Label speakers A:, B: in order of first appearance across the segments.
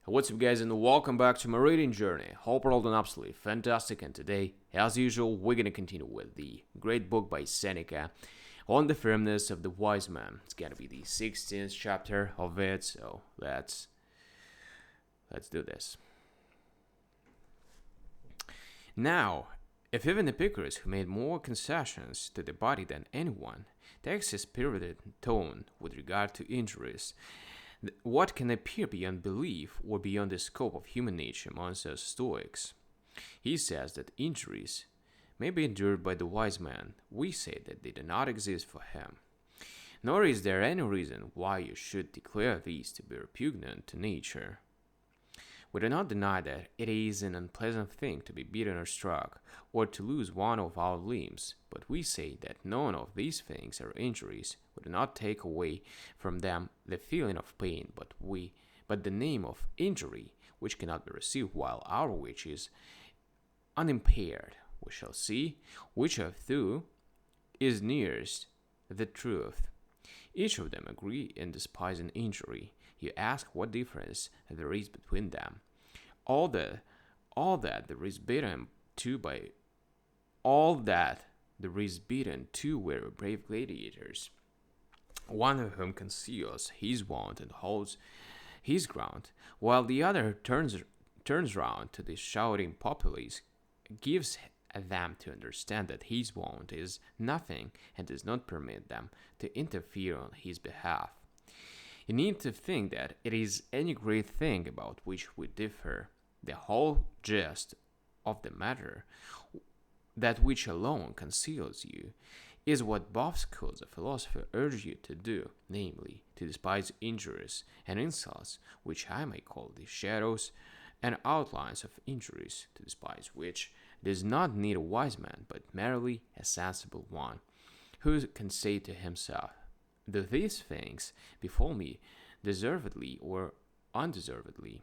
A: What's up, guys, and welcome back to my reading journey. Hope you're all doing absolutely fantastic, and today, as usual, we're gonna continue with the great book by Seneca on the firmness of the wise man. It's gonna be the 16th chapter of it, so let's do this. Now, if even Epicurus, who made more concessions to the body than anyone, takes his spirited tone with regard to injuries, what can appear beyond belief or beyond the scope of human nature amongst us Stoics? He says that injuries may be endured by the wise man. We say that they do not exist for him. Nor is there any reason why you should declare these to be repugnant to nature. We do not deny that it is an unpleasant thing to be beaten or struck, or to lose one of our limbs, but we say that none of these things are injuries. We do not take away from them the feeling of pain, but the name of injury, which cannot be received while our which is unimpaired. We shall see which of two is nearest the truth. Each of them agree in despising injury. You ask what difference there is between them. All that there is beaten to were brave gladiators, one of whom conceals his wound and holds his ground, while the other turns round to the shouting populace, gives them to understand that his wound is nothing and does not permit them to interfere on his behalf. You need to think that it is any great thing about which we differ. The whole gist of the matter, that which alone conceals you, is what both schools of philosophy urge you to do, namely, to despise injuries and insults, which I may call the shadows and outlines of injuries, to despise which does not need a wise man, but merely a sensible one, who can say to himself, do these things befall me deservedly or undeservedly?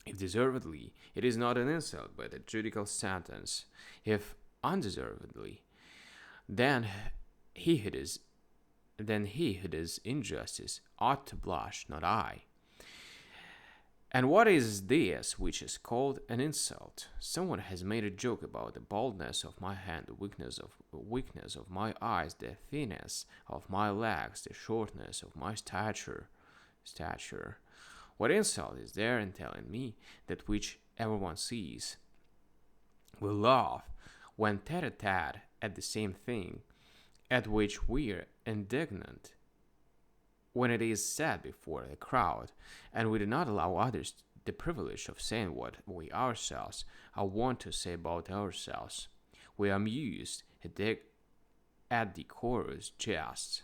A: If deservedly, it is not an insult but a judicial sentence. If undeservedly, then he who does injustice ought to blush, not I. And what is this which is called an insult? Someone has made a joke about the baldness of my hand, the weakness of my eyes, the thinness of my legs, the shortness of my stature. What insult is there in telling me that which everyone sees? We laugh when tete-a-tete at the same thing, at which we are indignant when it is said before a crowd, and we do not allow others the privilege of saying what we ourselves are wont to say about ourselves. We are amused at decorous jests,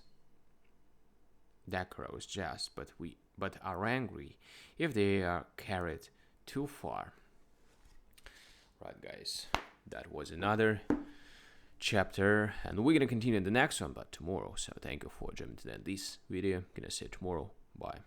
A: but are angry if they are carried too far. Right, guys, that was another chapter, and we're gonna continue the next one, but tomorrow. So thank you for joining me today in this video. I'm gonna see you tomorrow. Bye.